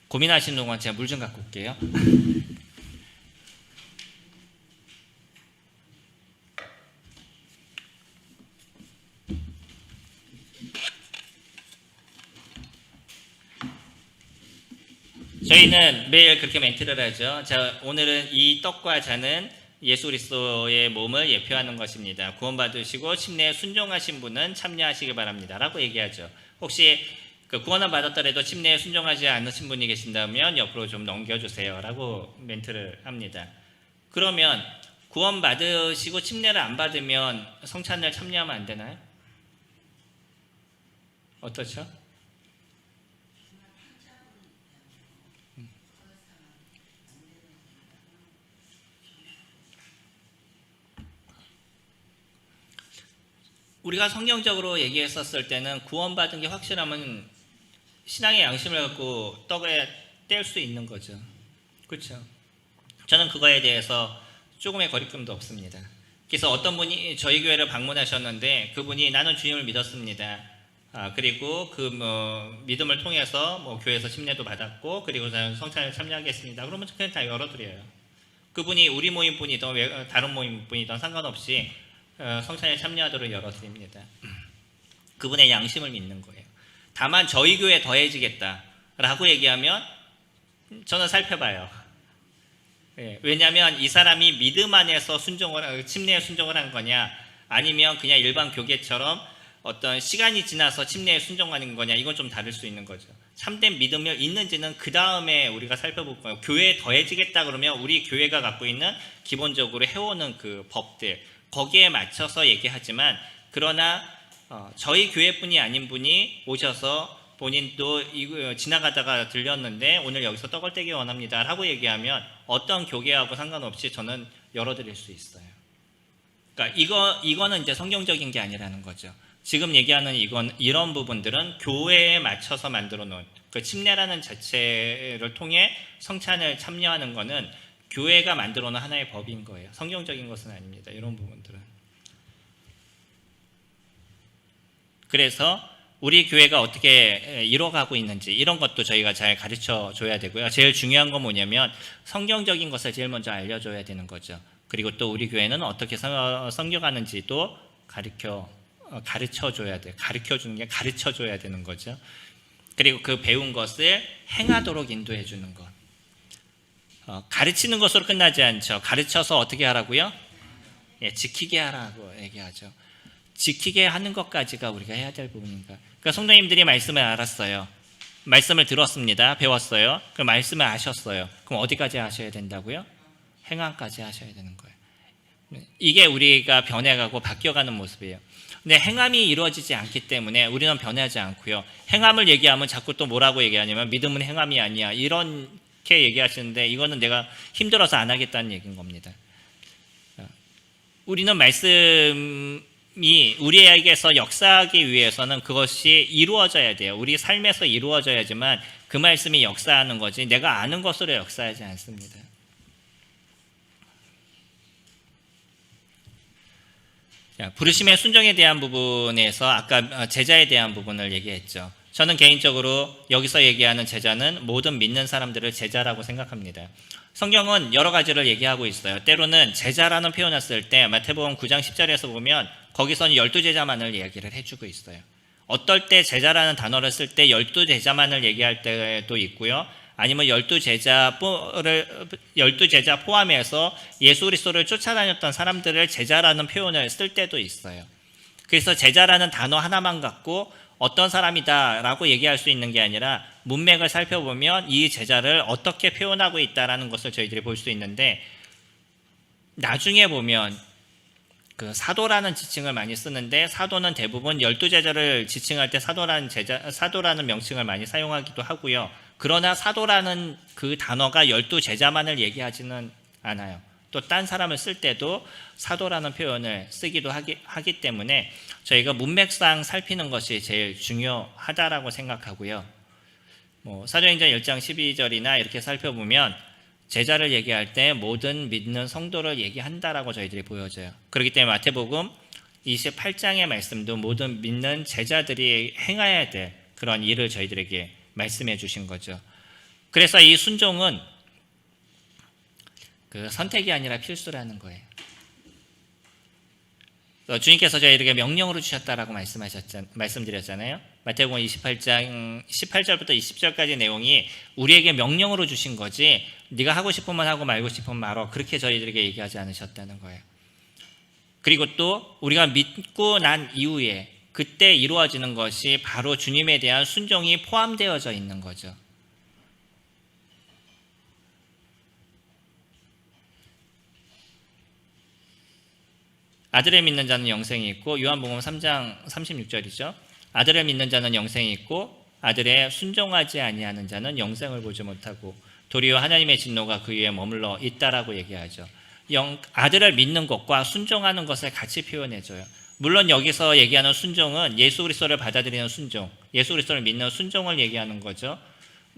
고민하시는 동안 제가 물 좀 갖고 올게요. 저희는 매일 그렇게 멘트를 하죠. 자, 오늘은 이 떡과 잔은 예수 그리스도의 몸을 예표하는 것입니다. 구원받으시고 침례에 순종하신 분은 참여하시기 바랍니다. 라고 얘기하죠. 혹시 그 구원을 받았더라도 침례에 순종하지 않으신 분이 계신다면 옆으로 좀 넘겨주세요. 라고 멘트를 합니다. 그러면 구원 받으시고 침례를 안 받으면 성찬을 참여하면 안 되나요? 어떻죠? 우리가 성경적으로 얘기했었을 때는 구원받은 게 확실하면 신앙의 양심을 갖고 떡에 뗄 수 있는 거죠. 그렇죠? 저는 그거에 대해서 조금의 거리낌도 없습니다. 그래서 어떤 분이 저희 교회를 방문하셨는데 그분이 나는 주님을 믿었습니다. 그리고 그 믿음을 통해서 교회에서 침례도 받았고 그리고 저는 성찬에 참여하겠습니다. 그러면 그냥 다 열어드려요. 그분이 우리 모임 분이든 다른 모임 분이든 상관없이 성찬에 참여하도록 열어드립니다. 그분의 양심을 믿는 거예요. 다만 저희 교회에 더해지겠다라고 얘기하면 저는 살펴봐요. 왜냐하면 이 사람이 믿음 안에서 침례에 순종을 한 거냐 아니면 그냥 일반 교계처럼 어떤 시간이 지나서 침례에 순종하는 거냐 이건 좀 다를 수 있는 거죠. 참된 믿음이 있는지는 그 다음에 우리가 살펴볼 거예요. 교회에 더해지겠다 그러면 우리 교회가 갖고 있는 기본적으로 해오는 그 법들 거기에 맞춰서 얘기하지만 그러나 저희 교회뿐이 아닌 분이 오셔서 본인도 지나가다가 들렸는데 오늘 여기서 떡을 떼기 원합니다 라고 얘기하면 어떤 교계하고 상관없이 저는 열어드릴 수 있어요. 그러니까 이거는 이제 성경적인 게 아니라는 거죠. 지금 얘기하는 이런 부분들은 교회에 맞춰서 만들어 놓은 그 침례라는 자체를 통해 성찬을 참여하는 거는 교회가 만들어 놓은 하나의 법인 거예요. 성경적인 것은 아닙니다. 이런 부분들은. 그래서 우리 교회가 어떻게 이뤄가고 있는지 이런 것도 저희가 잘 가르쳐 줘야 되고요. 제일 중요한 건 뭐냐면 성경적인 것을 제일 먼저 알려줘야 되는 거죠. 그리고 또 우리 교회는 어떻게 섬겨가는지도 가르쳐 줘야 돼요. 가르쳐 주는 게 가르쳐 줘야 되는 거죠. 그리고 그 배운 것을 행하도록 인도해 주는 것. 가르치는 것으로 끝나지 않죠. 가르쳐서 어떻게 하라고요? 지키게 하라고 얘기하죠. 지키게 하는 것까지가 우리가 해야 될 부분인가. 그러니까 성도님들이 말씀을 알았어요. 말씀을 들었습니다. 배웠어요. 그 말씀을 아셨어요. 그럼 어디까지 하셔야 된다고요? 행함까지 하셔야 되는 거예요. 이게 우리가 변해가고 바뀌어가는 모습이에요. 근데 행함이 이루어지지 않기 때문에 우리는 변하지 않고요. 행함을 얘기하면 자꾸 또 뭐라고 얘기하냐면 믿음은 행함이 아니야. 이렇게 얘기하시는데 이거는 내가 힘들어서 안 하겠다는 얘기인 겁니다. 우리는 말씀이 우리에게서 역사하기 위해서는 그것이 이루어져야 돼요. 우리 삶에서 이루어져야지만 그 말씀이 역사하는 거지 내가 아는 것으로 역사하지 않습니다. 부르심의 순종에 대한 부분에서 아까 제자에 대한 부분을 얘기했죠. 저는 개인적으로 여기서 얘기하는 제자는 모든 믿는 사람들을 제자라고 생각합니다. 성경은 여러 가지를 얘기하고 있어요. 때로는 제자라는 표현을 쓸 때 마태복음 9장 10절에서 보면 거기서는 12제자만을 얘기를 해주고 있어요. 어떨 때 제자라는 단어를 쓸 때 12제자만을 얘기할 때도 있고요. 아니면 12제자 포함해서 예수 그리스도를 쫓아다녔던 사람들을 제자라는 표현을 쓸 때도 있어요. 그래서 제자라는 단어 하나만 갖고 어떤 사람이다라고 얘기할 수 있는 게 아니라 문맥을 살펴보면 이 제자를 어떻게 표현하고 있다라는 것을 저희들이 볼 수 있는데 나중에 보면 그 사도라는 지칭을 많이 쓰는데 사도는 대부분 12제자를 지칭할 때 사도라는 명칭을 많이 사용하기도 하고요. 그러나 사도라는 그 단어가 12제자만을 얘기하지는 않아요. 또 딴 사람을 쓸 때도 사도라는 표현을 쓰기도 하기 때문에 저희가 문맥상 살피는 것이 제일 중요하다라고 생각하고요. 사도행전 1장 12절이나 이렇게 살펴보면 제자를 얘기할 때 모든 믿는 성도를 얘기한다라고 저희들이 보여져요. 그렇기 때문에 마태복음 28장의 말씀도 모든 믿는 제자들이 행해야 될 그런 일을 저희들에게 말씀해 주신 거죠. 그래서 이 순종은 그 선택이 아니라 필수라는 거예요. 주님께서 저희에게 명령으로 주셨다라고 말씀드렸잖아요. 마태복음 28장 18절부터 20절까지 내용이 우리에게 명령으로 주신 거지 네가 하고 싶으면 하고 말고 싶으면 말어 그렇게 저희들에게 얘기하지 않으셨다는 거예요. 그리고 또 우리가 믿고 난 이후에 그때 이루어지는 것이 바로 주님에 대한 순종이 포함되어져 있는 거죠. 아들을 믿는 자는 영생이 있고 요한복음 3장 36절이죠. 아들을 믿는 자는 영생이 있고 아들에 순종하지 아니하는 자는 영생을 보지 못하고 도리어 하나님의 진노가 그 위에 머물러 있다라고 얘기하죠. 아들을 믿는 것과 순종하는 것을 같이 표현해줘요. 물론 여기서 얘기하는 순종은 예수 그리스도를 받아들이는 순종, 예수 그리스도를 믿는 순종을 얘기하는 거죠.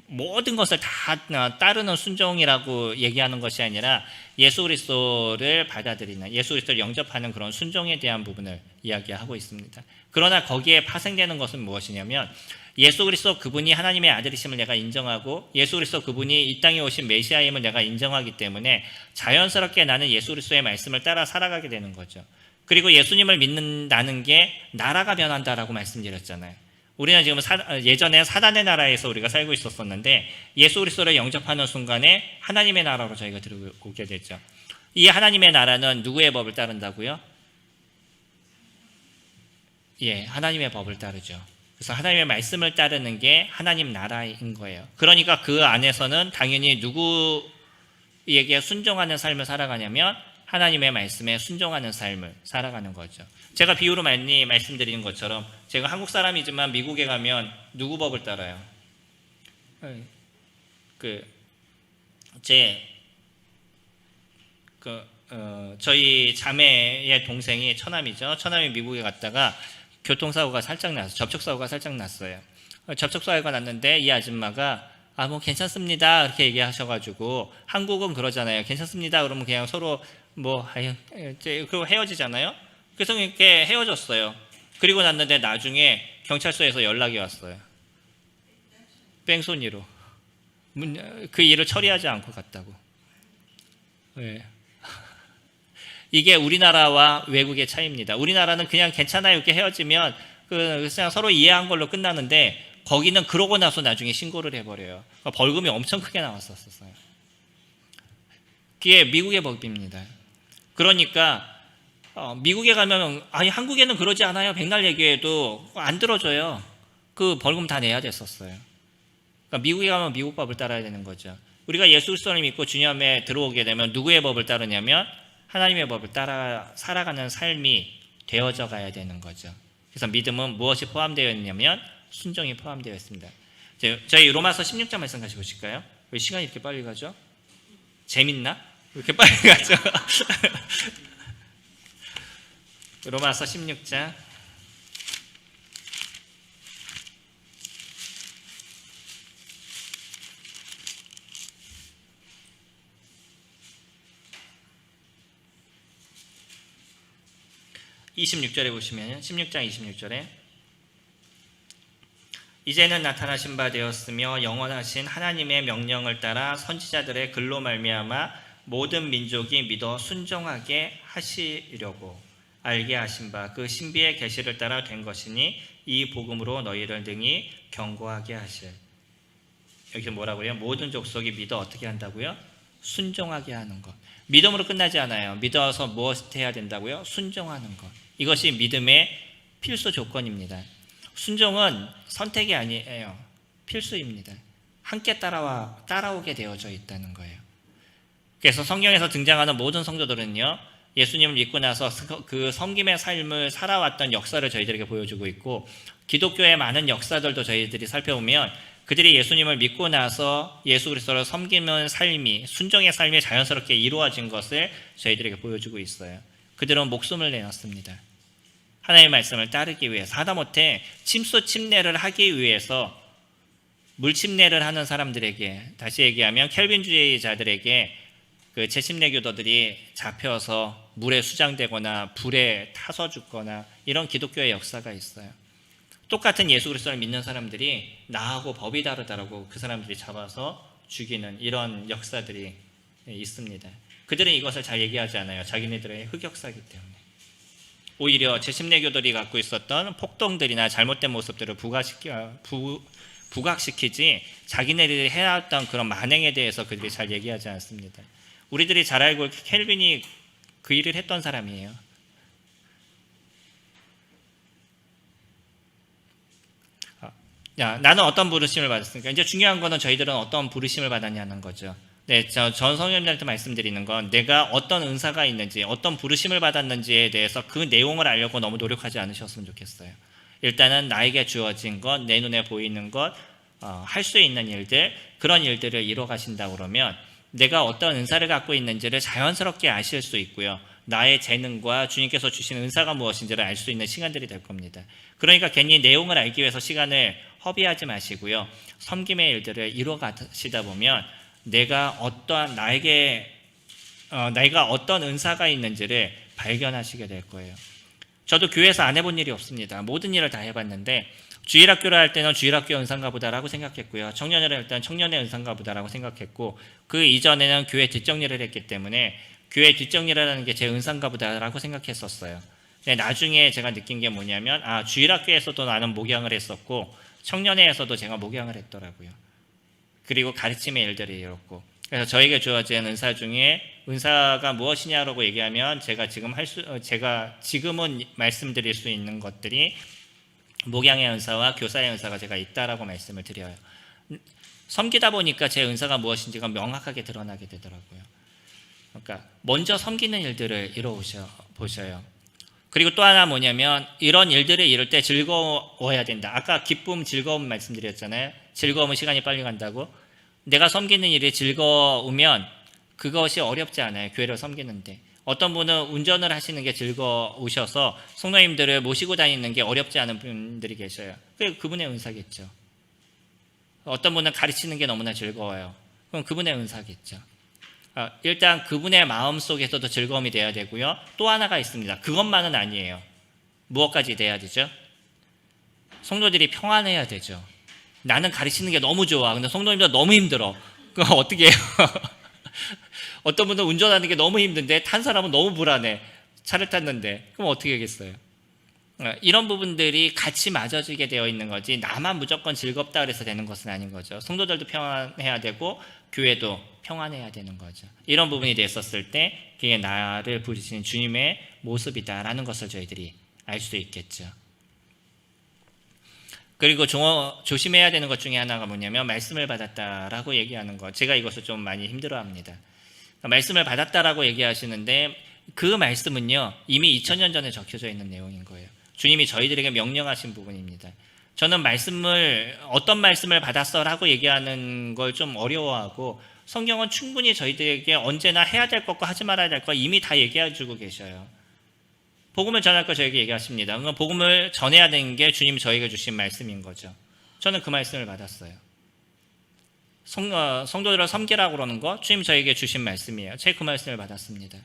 모든 것을 다 따르는 순종이라고 얘기하는 것이 아니라 예수 그리스도를 받아들이는, 예수 그리스도를 영접하는 그런 순종에 대한 부분을 이야기하고 있습니다. 그러나 거기에 파생되는 것은 무엇이냐면 예수 그리스도 그분이 하나님의 아들이심을 내가 인정하고 예수 그리스도 그분이 이 땅에 오신 메시아임을 내가 인정하기 때문에 자연스럽게 나는 예수 그리스도의 말씀을 따라 살아가게 되는 거죠. 그리고 예수님을 믿는다는 게 나라가 변한다라고 말씀드렸잖아요. 우리는 지금 예전에 사단의 나라에서 우리가 살고 있었었는데 예수 그리스도를 영접하는 순간에 하나님의 나라로 저희가 들어오게 됐죠. 이 하나님의 나라는 누구의 법을 따른다고요? 예, 하나님의 법을 따르죠. 그래서 하나님의 말씀을 따르는 게 하나님 나라인 거예요. 그러니까 그 안에서는 당연히 누구에게 순종하는 삶을 살아가냐면 하나님의 말씀에 순종하는 삶을 살아가는 거죠. 제가 비유로 많이 말씀드리는 것처럼 제가 한국 사람이지만 미국에 가면 누구 법을 따라요? 저희 자매의 동생이 처남이죠. 처남이 미국에 갔다가 교통사고가 살짝 났어요. 접촉사고가 살짝 났어요. 접촉사고가 났는데 이 아줌마가 뭐 괜찮습니다 이렇게 얘기하셔가지고 한국은 그러잖아요. 괜찮습니다 그러면 그냥 서로 그리고 헤어지잖아요. 그래서 이렇게 헤어졌어요. 그리고 났는데 나중에 경찰서에서 연락이 왔어요. 뺑소니로 그 일을 처리하지 않고 갔다고. 네. 이게 우리나라와 외국의 차이입니다. 우리나라는 그냥 괜찮아요 이렇게 헤어지면 그냥 서로 이해한 걸로 끝나는데 거기는 그러고 나서 나중에 신고를 해버려요. 벌금이 엄청 크게 나왔었어요. 그게 미국의 법입니다. 그러니까 미국에 가면 아니 한국에는 그러지 않아요. 백날 얘기해도 안 들어줘요. 그 벌금 다 내야 됐었어요. 그러니까 미국에 가면 미국 법을 따라야 되는 거죠. 우리가 예수 그리스도를 믿고 주님에 들어오게 되면 누구의 법을 따르냐면 하나님의 법을 따라 살아가는 삶이 되어져 가야 되는 거죠. 그래서 믿음은 무엇이 포함되어 있냐면 순종이 포함되어 있습니다. 저희 로마서 16장 말씀 같이 보실까요? 왜 시간이 이렇게 빨리 가죠? 재밌나? 왜 이렇게 빨리 가죠? 로마서 16장 26절에 보시면 16장 26절에 이제는 나타나신 바 되었으며 영원하신 하나님의 명령을 따라 선지자들의 글로 말미암아 모든 민족이 믿어 순종하게 하시려고 알게 하신 바 그 신비의 계시를 따라 된 것이니 이 복음으로 너희를 능히 경고하게 하실. 여기서 뭐라고 해요? 모든 족속이 믿어 어떻게 한다고요? 순종하게 하는 것. 믿음으로 끝나지 않아요. 믿어서 무엇을 해야 된다고요? 순종하는 것. 이것이 믿음의 필수 조건입니다. 순종은 선택이 아니에요. 필수입니다. 함께 따라오게 되어져 있다는 거예요. 그래서 성경에서 등장하는 모든 성도들은요, 예수님을 믿고 나서 그 섬김의 삶을 살아왔던 역사를 저희들에게 보여주고 있고, 기독교의 많은 역사들도 저희들이 살펴보면 그들이 예수님을 믿고 나서 예수 그리스도를 섬기는 삶이, 순종의 삶이 자연스럽게 이루어진 것을 저희들에게 보여주고 있어요. 그들은 목숨을 내놨습니다. 하나님의 말씀을 따르기 위해서, 하다못해 침수 침례를 하기 위해서 물침례를 하는 사람들에게, 다시 얘기하면 켈빈주의자들에게 그 재침례교도들이 잡혀서 물에 수장되거나 불에 타서 죽거나 이런 기독교의 역사가 있어요. 똑같은 예수 그리스도를 믿는 사람들이 나하고 법이 다르다라고 그 사람들이 잡아서 죽이는 이런 역사들이 있습니다. 그들은 이것을 잘 얘기하지 않아요. 자기네들의 흑역사이기 때문에. 오히려 제10내교들이 갖고 있었던 폭동들이나 잘못된 모습들을 부각시키지 자기네들이 해왔던 그런 만행에 대해서 그들이 잘 얘기하지 않습니다. 우리들이 잘 알고 켈빈이 그 일을 했던 사람이에요. 나는 어떤 부르심을 받았습니까? 이제 중요한 거는 저희들은 어떤 부르심을 받았냐는 거죠. 네, 전 성령님들한테 말씀드리는 건 내가 어떤 은사가 있는지, 어떤 부르심을 받았는지에 대해서 그 내용을 알려고 너무 노력하지 않으셨으면 좋겠어요. 일단은 나에게 주어진 것, 내 눈에 보이는 것, 할 수 있는 일들, 그런 일들을 이뤄 가신다고 그러면 내가 어떤 은사를 갖고 있는지를 자연스럽게 아실 수 있고요. 나의 재능과 주님께서 주신 은사가 무엇인지를 알 수 있는 시간들이 될 겁니다. 그러니까 괜히 내용을 알기 위해서 시간을 허비하지 마시고요. 섬김의 일들을 이뤄 가시다 보면 내가 어떠한 내가 어떤 은사가 있는지를 발견하시게 될 거예요. 저도 교회에서 안 해본 일이 없습니다. 모든 일을 다 해봤는데 주일학교를 할 때는 주일학교 은사인가 보다라고 생각했고요. 청년회를 할 때는 청년회 은사인가 보다라고 생각했고 그 이전에는 교회 뒷정리를 했기 때문에 교회 뒷정리라는 게 제 은사인가 보다라고 생각했었어요. 근데 나중에 제가 느낀 게 뭐냐면 주일학교에서도 나는 목양을 했었고 청년회에서도 제가 목양을 했더라고요. 그리고 가르침의 일들을 이뤘고 그래서 저에게 주어진 은사 중에 은사가 무엇이냐라고 얘기하면 제가 지금은 말씀드릴 수 있는 것들이 목양의 은사와 교사의 은사가 제가 있다라고 말씀을 드려요. 섬기다 보니까 제 은사가 무엇인지가 명확하게 드러나게 되더라고요. 그러니까 먼저 섬기는 일들을 이뤄보셔요. 그리고 또 하나 뭐냐면 이런 일들을 이룰 때 즐거워야 된다. 아까 기쁨, 즐거움 말씀드렸잖아요. 즐거움은 시간이 빨리 간다고. 내가 섬기는 일이 즐거우면 그것이 어렵지 않아요. 교회를 섬기는데. 어떤 분은 운전을 하시는 게 즐거우셔서 성도님들을 모시고 다니는 게 어렵지 않은 분들이 계셔요. 그분의 은사겠죠. 어떤 분은 가르치는 게 너무나 즐거워요. 그럼 그분의 은사겠죠. 일단 그분의 마음 속에서도 즐거움이 돼야 되고요. 또 하나가 있습니다. 그것만은 아니에요. 무엇까지 돼야 되죠? 성도들이 평안해야 되죠. 나는 가르치는 게 너무 좋아. 근데 성도님들 너무 힘들어. 그럼 어떻게 해요? 어떤 분은 운전하는 게 너무 힘든데 탄 사람은 너무 불안해. 차를 탔는데. 그럼 어떻게 하겠어요? 이런 부분들이 같이 맞아지게 되어 있는 거지 나만 무조건 즐겁다 그래서 되는 것은 아닌 거죠. 성도들도 평안해야 되고 교회도 평안해야 되는 거죠. 이런 부분이 됐었을 때 그게 나를 부르시는 주님의 모습이다라는 것을 저희들이 알 수 있겠죠. 그리고 조심해야 되는 것 중에 하나가 뭐냐면 말씀을 받았다라고 얘기하는 것. 제가 이것을 좀 많이 힘들어합니다. 말씀을 받았다라고 얘기하시는데 그 말씀은요 이미 2000년 전에 적혀져 있는 내용인 거예요. 주님이 저희들에게 명령하신 부분입니다. 저는 어떤 말씀을 받았어라고 얘기하는 걸 좀 어려워하고 성경은 충분히 저희들에게 언제나 해야 될 것과 하지 말아야 될 것 이미 다 얘기해 주고 계셔요. 복음을 전할 거 저에게 얘기하십니다. 그러니까 복음을 전해야 되는 게 주님이 저에게 주신 말씀인 거죠. 저는 그 말씀을 받았어요. 성도들을 섬기라고 그러는 거 주님이 저에게 주신 말씀이에요. 제가 그 말씀을 받았습니다.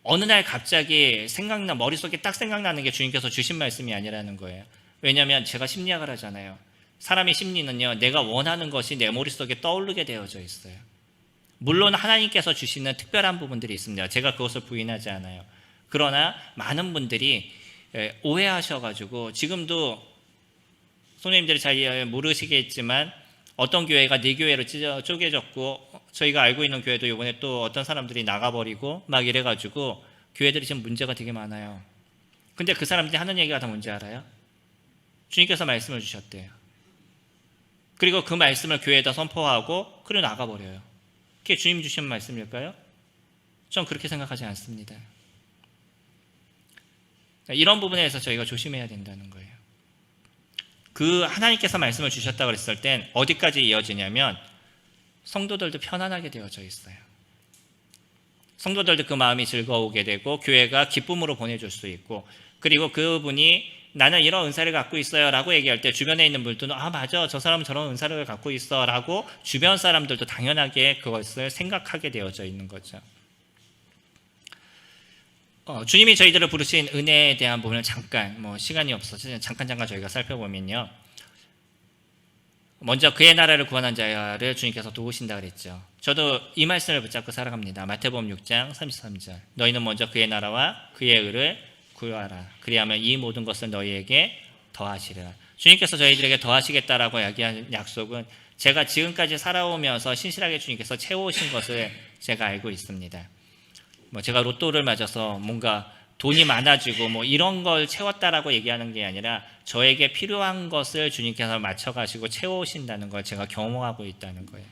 어느 날 갑자기 머릿속에 딱 생각나는 게 주님께서 주신 말씀이 아니라는 거예요. 왜냐하면 제가 심리학을 하잖아요. 사람의 심리는요 내가 원하는 것이 내 머릿속에 떠오르게 되어져 있어요. 물론 하나님께서 주시는 특별한 부분들이 있습니다. 제가 그것을 부인하지 않아요. 그러나 많은 분들이 오해하셔가지고 지금도 선생님들이 잘 모르시겠지만 어떤 교회가 네 교회로 쪼개졌고 저희가 알고 있는 교회도 이번에 또 어떤 사람들이 나가버리고 막 이래가지고 교회들이 지금 문제가 되게 많아요. 근데 그 사람들이 하는 얘기가 다 뭔지 알아요? 주님께서 말씀을 주셨대요. 그리고 그 말씀을 교회에다 선포하고 그리고 나가버려요. 그게 주님 주신 말씀일까요? 전 그렇게 생각하지 않습니다. 이런 부분에서 저희가 조심해야 된다는 거예요. 그 하나님께서 말씀을 주셨다고 그랬을 땐 어디까지 이어지냐면 성도들도 편안하게 되어져 있어요. 성도들도 그 마음이 즐거우게 되고 교회가 기쁨으로 보내줄 수 있고 그리고 그분이 나는 이런 은사를 갖고 있어요 라고 얘기할 때 주변에 있는 분들도 맞아 저 사람은 저런 은사를 갖고 있어 라고 주변 사람들도 당연하게 그것을 생각하게 되어져 있는 거죠. 주님이 저희들을 부르신 은혜에 대한 부분을 잠깐 시간이 없어서 잠깐 저희가 살펴보면요. 먼저 그의 나라를 구원한 자를 주님께서 도우신다 그랬죠. 저도 이 말씀을 붙잡고 살아갑니다. 마태복음 6장 33절 너희는 먼저 그의 나라와 그의 의를 구하라. 그리하면 이 모든 것을 너희에게 더하시리라. 주님께서 저희들에게 더하시겠다라고 얘기한 약속은 제가 지금까지 살아오면서 신실하게 주님께서 채워오신 것을 제가 알고 있습니다. 제가 로또를 맞아서 뭔가 돈이 많아지고 이런 걸 채웠다라고 얘기하는 게 아니라 저에게 필요한 것을 주님께서 맞춰가시고 채워오신다는 걸 제가 경험하고 있다는 거예요.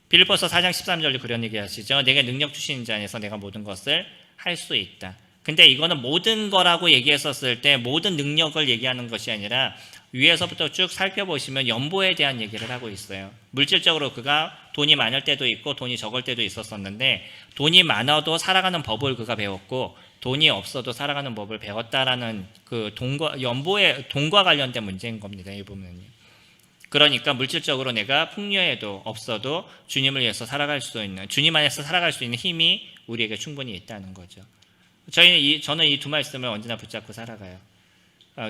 빌립보서 4장 13절로 그런 얘기 하시죠. 내게 능력 주시는 자 안에서 내가 모든 것을 할 수 있다. 근데 이거는 모든 거라고 얘기했었을 때 모든 능력을 얘기하는 것이 아니라 위에서부터 쭉 살펴보시면 연보에 대한 얘기를 하고 있어요. 물질적으로 그가 돈이 많을 때도 있고 돈이 적을 때도 있었었는데 돈이 많아도 살아가는 법을 그가 배웠고 돈이 없어도 살아가는 법을 배웠다라는 그 돈과 관련된 문제인 겁니다. 이 부분은요. 그러니까 물질적으로 내가 풍요해도 없어도 주님을 위해서 살아갈 수 있는, 주님 안에서 살아갈 수 있는 힘이 우리에게 충분히 있다는 거죠. 저는 이 두 말씀을 언제나 붙잡고 살아가요.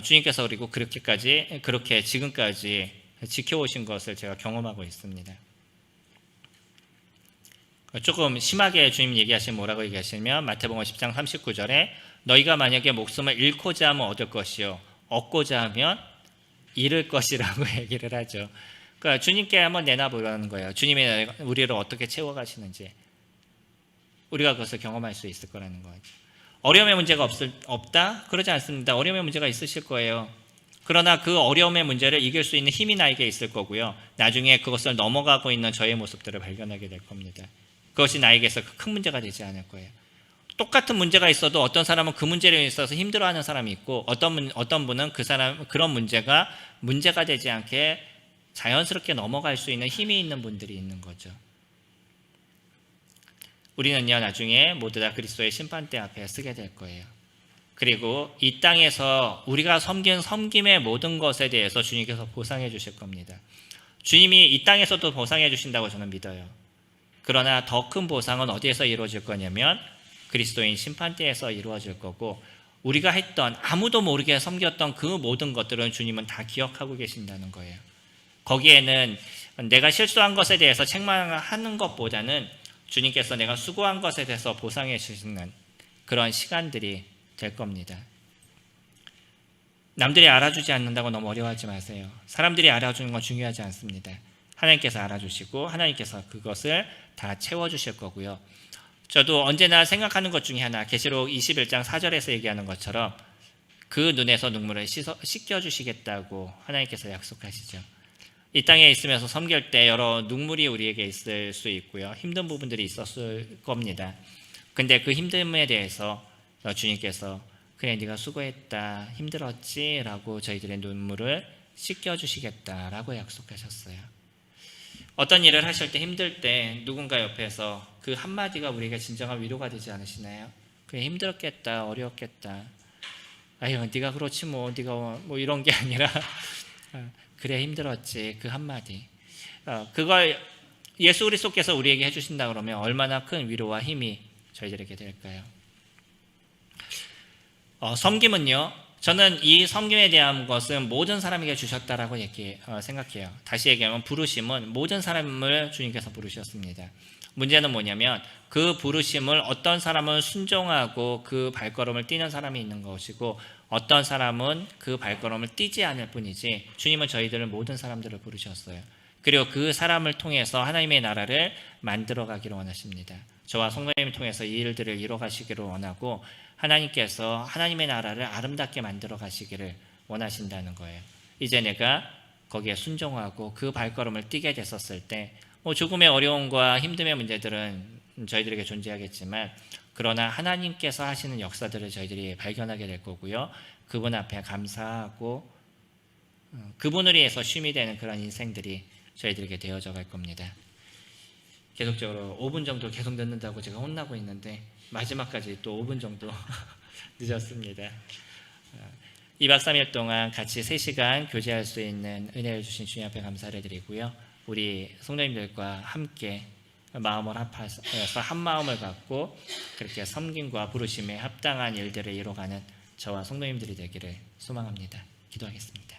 주님께서 그리고 그렇게 지금까지 지켜오신 것을 제가 경험하고 있습니다. 조금 심하게 주님 얘기하시면 뭐라고 얘기하시면 마태복음 10장 39절에 너희가 만약에 목숨을 잃고자 하면 얻을 것이요 얻고자 하면 잃을 것이라고 얘기를 하죠. 그러니까 주님께 한번 내놔보라는 거예요. 주님이 우리를 어떻게 채워가시는지 우리가 그것을 경험할 수 있을 거라는 거죠. 어려움의 문제가 없다? 그러지 않습니다. 어려움의 문제가 있으실 거예요. 그러나 그 어려움의 문제를 이길 수 있는 힘이 나에게 있을 거고요. 나중에 그것을 넘어가고 있는 저의 모습들을 발견하게 될 겁니다. 그것이 나에게서 큰 문제가 되지 않을 거예요. 똑같은 문제가 있어도 어떤 사람은 그 문제로 있어서 힘들어하는 사람이 있고 어떤 분은 그런 문제가 되지 않게 자연스럽게 넘어갈 수 있는 힘이 있는 분들이 있는 거죠. 우리는요 나중에 모두 다 그리스도의 심판대 앞에 서게 될 거예요. 그리고 이 땅에서 우리가 섬긴 섬김의 모든 것에 대해서 주님께서 보상해 주실 겁니다. 주님이 이 땅에서도 보상해 주신다고 저는 믿어요. 그러나 더 큰 보상은 어디에서 이루어질 거냐면 그리스도인 심판대에서 이루어질 거고 우리가 했던 아무도 모르게 섬겼던 그 모든 것들은 주님은 다 기억하고 계신다는 거예요. 거기에는 내가 실수한 것에 대해서 책망하는 것보다는 주님께서 내가 수고한 것에 대해서 보상해 주시는 그런 시간들이 될 겁니다. 남들이 알아주지 않는다고 너무 어려워하지 마세요. 사람들이 알아주는 건 중요하지 않습니다. 하나님께서 알아주시고 하나님께서 그것을 다 채워주실 거고요. 저도 언제나 생각하는 것 중에 하나 계시록 21장 4절에서 얘기하는 것처럼 그 눈에서 눈물을 씻겨주시겠다고 하나님께서 약속하시죠. 이 땅에 있으면서 섬길 때 여러 눈물이 우리에게 있을 수 있고요. 힘든 부분들이 있었을 겁니다. 근데 그 힘듦에 대해서 주님께서 그래 네가 수고했다 힘들었지 라고 저희들의 눈물을 씻겨주시겠다라고 약속하셨어요. 어떤 일을 하실 때 힘들 때 누군가 옆에서 그 한마디가 우리에게 진정한 위로가 되지 않으시나요? 그래 힘들었겠다 어려웠겠다 아유 네가 그렇지 네가 뭐 이런 게 아니라 그래 힘들었지 그 한마디 그걸 예수 그리스도께서 우리에게 해주신다 그러면 얼마나 큰 위로와 힘이 저희들에게 될까요? 섬김은요 저는 이 섬김에 대한 것은 모든 사람에게 주셨다라고 생각해요. 다시 얘기하면 부르심은 모든 사람을 주님께서 부르셨습니다. 문제는 뭐냐면 그 부르심을 어떤 사람은 순종하고 그 발걸음을 띄는 사람이 있는 것이고 어떤 사람은 그 발걸음을 띄지 않을 뿐이지 주님은 저희들을 모든 사람들을 부르셨어요. 그리고 그 사람을 통해서 하나님의 나라를 만들어 가기를 원하십니다. 저와 성도님을 통해서 이 일들을 이뤄 가시기를 원하고 하나님께서 하나님의 나라를 아름답게 만들어 가시기를 원하신다는 거예요. 이제 내가 거기에 순종하고 그 발걸음을 띄게 됐었을 때 조금의 어려움과 힘듦의 문제들은 저희들에게 존재하겠지만 그러나 하나님께서 하시는 역사들을 저희들이 발견하게 될 거고요. 그분 앞에 감사하고 그분을 위해서 쉼이 되는 그런 인생들이 저희들에게 되어져 갈 겁니다. 계속적으로 5분 정도 계속 늦는다고 제가 혼나고 있는데 마지막까지 또 5분 정도 늦었습니다. 2박 3일 동안 같이 3시간 교제할 수 있는 은혜를 주신 주님 앞에 감사를 드리고요. 우리 성도님들과 함께 마음을 합해서 한 마음을 갖고 그렇게 섬김과 부르심에 합당한 일들을 이뤄가는 저와 성도님들이 되기를 소망합니다. 기도하겠습니다.